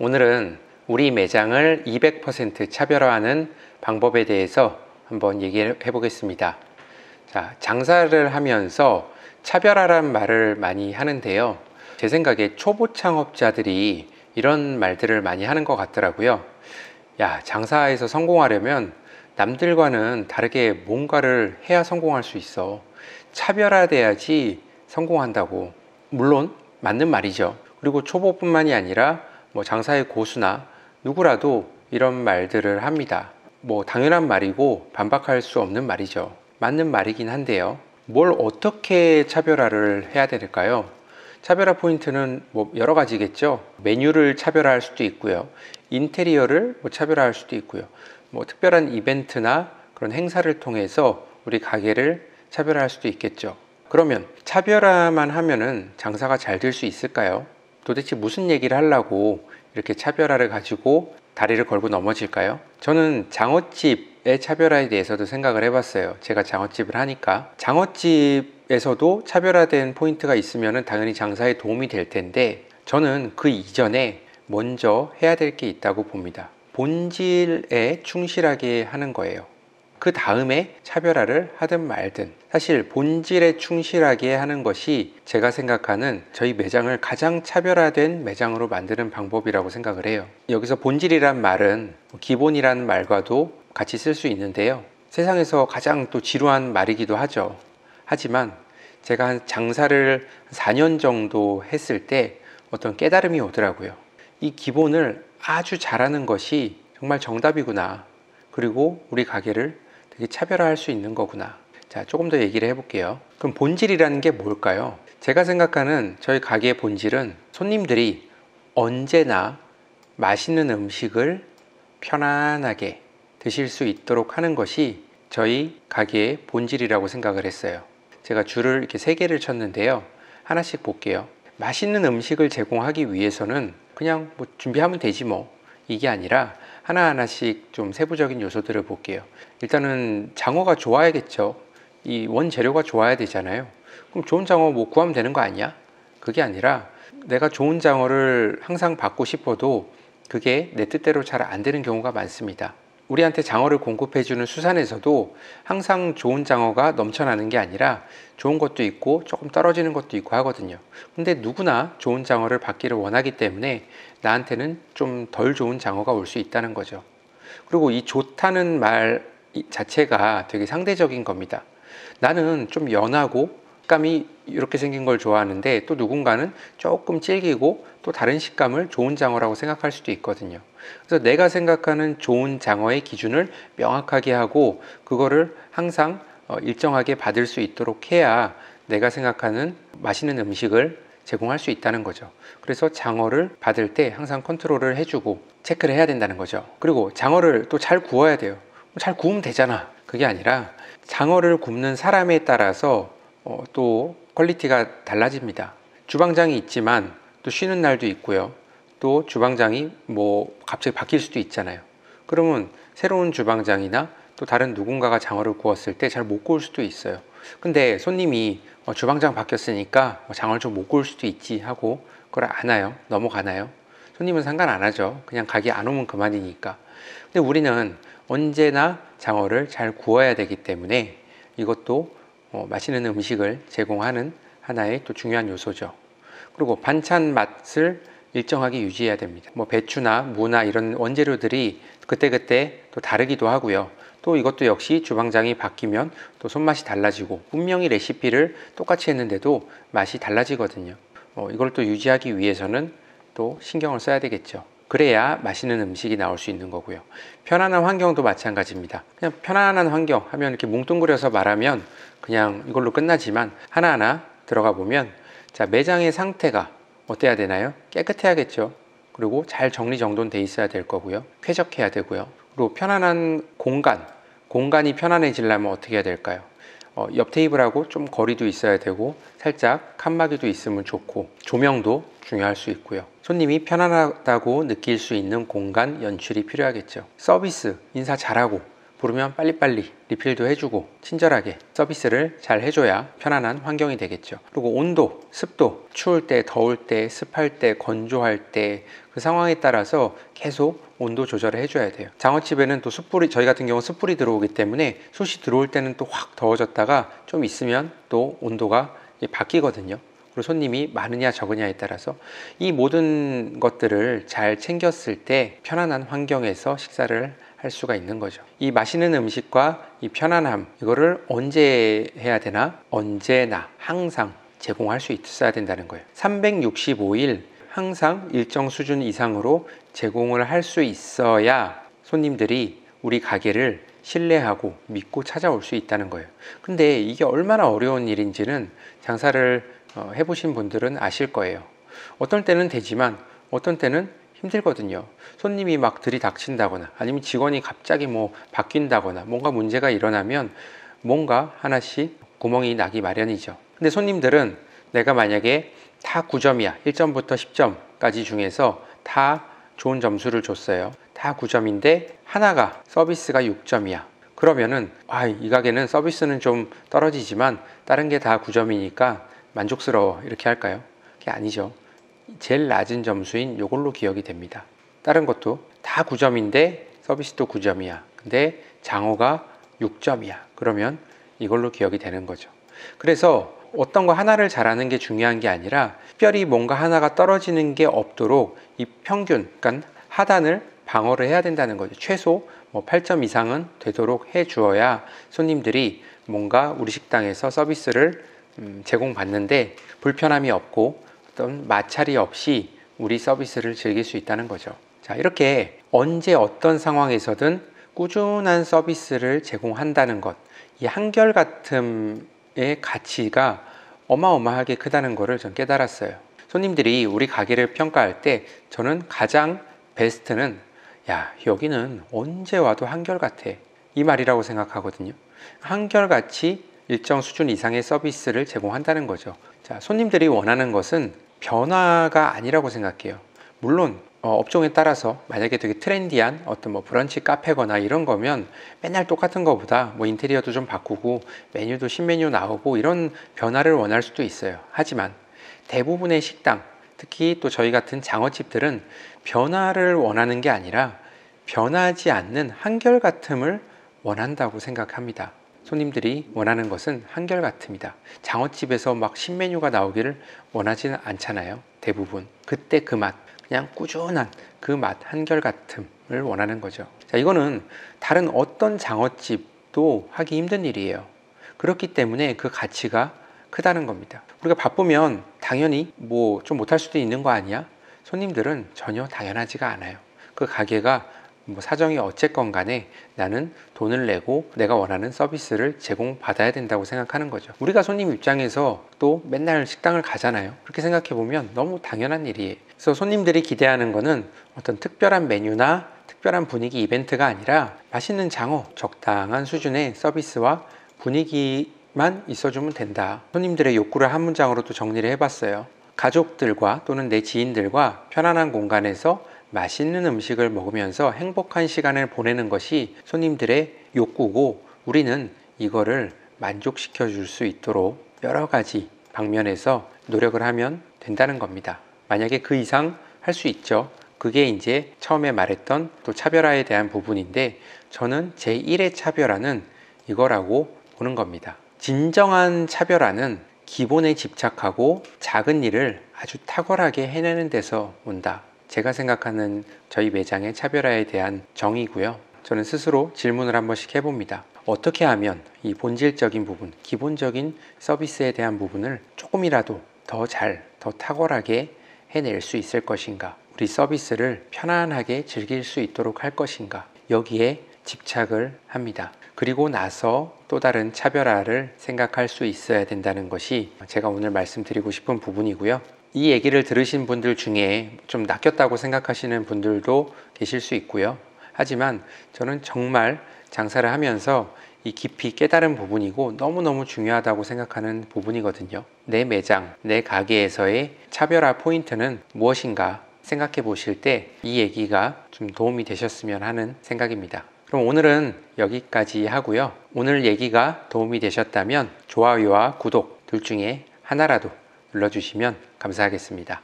오늘은 우리 매장을 200% 차별화하는 방법에 대해서 한번 얘기해 보겠습니다. 자, 장사를 하면서 차별화란 말을 많이 하는데요. 제 생각에 초보 창업자들이 이런 말들을 많이 하는 것 같더라고요. 야, 장사에서 성공하려면 남들과는 다르게 뭔가를 해야 성공할 수 있어. 차별화돼야지 성공한다고. 물론 맞는 말이죠. 그리고 초보뿐만이 아니라 장사의 고수나 누구라도 이런 말들을 합니다. 당연한 말이고 반박할 수 없는 말이죠. 맞는 말이긴 한데요. 뭘 어떻게 차별화를 해야 될까요? 차별화 포인트는 여러 가지겠죠. 메뉴를 차별화할 수도 있고요. 인테리어를 차별화할 수도 있고요. 특별한 이벤트나 그런 행사를 통해서 우리 가게를 차별화할 수도 있겠죠. 그러면 차별화만 하면은 장사가 잘 될 수 있을까요? 도대체 무슨 얘기를 하려고 이렇게 차별화를 가지고 다리를 걸고 넘어질까요? 저는 장어집의 차별화에 대해서도 생각을 해봤어요. 제가 장어집을 하니까 장어집에서도 차별화된 포인트가 있으면 당연히 장사에 도움이 될 텐데, 저는 그 이전에 먼저 해야 될 게 있다고 봅니다. 본질에 충실하게 하는 거예요. 그 다음에 차별화를 하든 말든, 사실 본질에 충실하게 하는 것이 제가 생각하는 저희 매장을 가장 차별화된 매장으로 만드는 방법이라고 생각을 해요. 여기서 본질이란 말은 기본이라는 말과도 같이 쓸 수 있는데요. 세상에서 가장 또 지루한 말이기도 하죠. 하지만 제가 한 장사를 4년 정도 했을 때 어떤 깨달음이 오더라고요. 이 기본을 아주 잘하는 것이 정말 정답이구나. 그리고 우리 가게를 되게 차별화할 수 있는 거구나. 자, 조금 더 얘기를 해볼게요. 그럼 본질이라는 게 뭘까요? 제가 생각하는 저희 가게의 본질은 손님들이 언제나 맛있는 음식을 편안하게 드실 수 있도록 하는 것이 저희 가게의 본질이라고 생각을 했어요. 제가 줄을 이렇게 3개를 쳤는데요. 하나씩 볼게요. 맛있는 음식을 제공하기 위해서는 그냥 준비하면 되지 이게 아니라 하나하나씩 좀 세부적인 요소들을 볼게요. 일단은 장어가 좋아야겠죠. 이 원재료가 좋아야 되잖아요. 그럼 좋은 장어 구하면 되는 거 아니야? 그게 아니라 내가 좋은 장어를 항상 받고 싶어도 그게 내 뜻대로 잘 안 되는 경우가 많습니다. 우리한테 장어를 공급해주는 수산에서도 항상 좋은 장어가 넘쳐나는 게 아니라 좋은 것도 있고 조금 떨어지는 것도 있고 하거든요. 근데 누구나 좋은 장어를 받기를 원하기 때문에 나한테는 좀 덜 좋은 장어가 올 수 있다는 거죠. 그리고 이 좋다는 말 자체가 되게 상대적인 겁니다. 나는 좀 연하고 식감이 이렇게 생긴 걸 좋아하는데, 또 누군가는 조금 질기고 또 다른 식감을 좋은 장어라고 생각할 수도 있거든요. 그래서 내가 생각하는 좋은 장어의 기준을 명확하게 하고 그거를 항상 일정하게 받을 수 있도록 해야 내가 생각하는 맛있는 음식을 제공할 수 있다는 거죠. 그래서 장어를 받을 때 항상 컨트롤을 해주고 체크를 해야 된다는 거죠. 그리고 장어를 또 잘 구워야 돼요. 잘 구우면 되잖아. 그게 아니라 장어를 굽는 사람에 따라서 또 퀄리티가 달라집니다. 주방장이 있지만 또 쉬는 날도 있고요. 또 주방장이 갑자기 바뀔 수도 있잖아요. 그러면 새로운 주방장이나 또 다른 누군가가 장어를 구웠을 때 잘 못 구울 수도 있어요. 근데 손님이 주방장 바뀌었으니까 장어를 좀 못 구울 수도 있지 하고 그걸 안 와요. 넘어가나요? 손님은 상관 안 하죠. 그냥 가게 안 오면 그만이니까. 근데 우리는 언제나 장어를 잘 구워야 되기 때문에 이것도 맛있는 음식을 제공하는 하나의 또 중요한 요소죠. 그리고 반찬 맛을 일정하게 유지해야 됩니다. 배추나 무나 이런 원재료들이 그때그때 또 다르기도 하고요. 또 이것도 역시 주방장이 바뀌면 또 손맛이 달라지고, 분명히 레시피를 똑같이 했는데도 맛이 달라지거든요. 이걸 또 유지하기 위해서는 또 신경을 써야 되겠죠. 그래야 맛있는 음식이 나올 수 있는 거고요. 편안한 환경도 마찬가지입니다. 그냥 편안한 환경 하면 이렇게 뭉뚱그려서 말하면 그냥 이걸로 끝나지만, 하나하나 들어가 보면 자, 매장의 상태가 어때야 되나요? 깨끗해야겠죠. 그리고 잘 정리정돈돼 있어야 될 거고요. 쾌적해야 되고요. 그리고 편안한 공간이 편안해지려면 어떻게 해야 될까요? 옆 테이블하고 좀 거리도 있어야 되고, 살짝 칸막이도 있으면 좋고, 조명도 중요할 수 있고요. 손님이 편안하다고 느낄 수 있는 공간 연출이 필요하겠죠. 서비스, 인사 잘하고 부르면 빨리빨리 리필도 해주고 친절하게 서비스를 잘 해줘야 편안한 환경이 되겠죠. 그리고 온도, 습도, 추울 때, 더울 때, 습할 때, 건조할 때, 그 상황에 따라서 계속 온도 조절을 해줘야 돼요. 장어집에는 또 숯불이, 저희 같은 경우 숯불이 들어오기 때문에 숯이 들어올 때는 또 확 더워졌다가 좀 있으면 또 온도가 바뀌거든요. 그리고 손님이 많으냐 적으냐에 따라서 이 모든 것들을 잘 챙겼을 때 편안한 환경에서 식사를 할 수가 있는 거죠. 이 맛있는 음식과 이 편안함, 이거를 언제 해야 되나? 언제나 항상 제공할 수 있어야 된다는 거예요. 365일 항상 일정 수준 이상으로 제공을 할 수 있어야 손님들이 우리 가게를 신뢰하고 믿고 찾아올 수 있다는 거예요. 근데 이게 얼마나 어려운 일인지는 장사를 해보신 분들은 아실 거예요. 어떤 때는 되지만 어떤 때는 힘들거든요. 손님이 막 들이닥친다거나 아니면 직원이 갑자기 뭐 바뀐다거나 뭔가 문제가 일어나면 뭔가 하나씩 구멍이 나기 마련이죠. 근데 손님들은 내가 만약에 다 9점이야 1점부터 10점까지 중에서 다 좋은 점수를 줬어요. 다 9점인데 하나가 서비스가 6점이야. 그러면은 이 가게는 서비스는 좀 떨어지지만 다른 게 다 9점이니까 만족스러워, 이렇게 할까요? 그게 아니죠. 제일 낮은 점수인 이걸로 기억이 됩니다. 다른 것도 다 9점인데 서비스도 9점이야. 근데 장어가 6점이야. 그러면 이걸로 기억이 되는 거죠. 그래서 어떤 거 하나를 잘하는 게 중요한 게 아니라 특별히 뭔가 하나가 떨어지는 게 없도록 이 평균, 그러니까 하단을 방어를 해야 된다는 거죠. 최소 8점 이상은 되도록 해 주어야 손님들이 뭔가 우리 식당에서 서비스를 제공받는데 불편함이 없고 어떤 마찰이 없이 우리 서비스를 즐길 수 있다는 거죠. 자, 이렇게 언제 어떤 상황에서든 꾸준한 서비스를 제공한다는 것, 이 한결같음의 가치가 어마어마하게 크다는 것을 전 깨달았어요. 손님들이 우리 가게를 평가할 때 저는 가장 베스트는 야, 여기는 언제 와도 한결같아, 이 말이라고 생각하거든요. 한결같이 일정 수준 이상의 서비스를 제공한다는 거죠. 자, 손님들이 원하는 것은 변화가 아니라고 생각해요. 물론 업종에 따라서 만약에 되게 트렌디한 어떤 브런치 카페거나 이런 거면 맨날 똑같은 거보다 인테리어도 좀 바꾸고 메뉴도 신메뉴 나오고 이런 변화를 원할 수도 있어요. 하지만 대부분의 식당, 특히 또 저희 같은 장어집들은 변화를 원하는 게 아니라 변하지 않는 한결같음을 원한다고 생각합니다. 손님들이 원하는 것은 한결같음이다. 장어집에서 막 신메뉴가 나오기를 원하지는 않잖아요. 대부분 그때 그 맛, 그냥 꾸준한 그 맛, 한결같음을 원하는 거죠. 자, 이거는 다른 어떤 장어집도 하기 힘든 일이에요. 그렇기 때문에 그 가치가 크다는 겁니다. 우리가 바쁘면 당연히 좀 못할 수도 있는 거 아니야? 손님들은 전혀 당연하지가 않아요. 그 가게가 사정이 어쨌건 간에 나는 돈을 내고 내가 원하는 서비스를 제공받아야 된다고 생각하는 거죠. 우리가 손님 입장에서 또 맨날 식당을 가잖아요. 그렇게 생각해 보면 너무 당연한 일이에요. 그래서 손님들이 기대하는 거는 어떤 특별한 메뉴나 특별한 분위기 이벤트가 아니라 맛있는 장어, 적당한 수준의 서비스와 분위기만 있어주면 된다. 손님들의 욕구를 한 문장으로 또 정리를 해봤어요. 가족들과 또는 내 지인들과 편안한 공간에서 맛있는 음식을 먹으면서 행복한 시간을 보내는 것이 손님들의 욕구고, 우리는 이거를 만족시켜 줄 수 있도록 여러 가지 방면에서 노력을 하면 된다는 겁니다. 만약에 그 이상 할 수 있죠. 그게 이제 처음에 말했던 또 차별화에 대한 부분인데, 저는 제1의 차별화는 이거라고 보는 겁니다. 진정한 차별화는 기본에 집착하고 작은 일을 아주 탁월하게 해내는 데서 온다. 제가 생각하는 저희 매장의 차별화에 대한 정의고요. 저는 스스로 질문을 한 번씩 해봅니다. 어떻게 하면 이 본질적인 부분, 기본적인 서비스에 대한 부분을 조금이라도 더 탁월하게 해낼 수 있을 것인가? 우리 서비스를 편안하게 즐길 수 있도록 할 것인가? 여기에 집착을 합니다. 그리고 나서 또 다른 차별화를 생각할 수 있어야 된다는 것이 제가 오늘 말씀드리고 싶은 부분이고요. 이 얘기를 들으신 분들 중에 좀 낚였다고 생각하시는 분들도 계실 수 있고요. 하지만 저는 정말 장사를 하면서 이 깊이 깨달은 부분이고 너무너무 중요하다고 생각하는 부분이거든요. 내 매장, 내 가게에서의 차별화 포인트는 무엇인가 생각해 보실 때 이 얘기가 좀 도움이 되셨으면 하는 생각입니다. 그럼 오늘은 여기까지 하고요. 오늘 얘기가 도움이 되셨다면 좋아요와 구독 둘 중에 하나라도 눌러주시면 감사하겠습니다.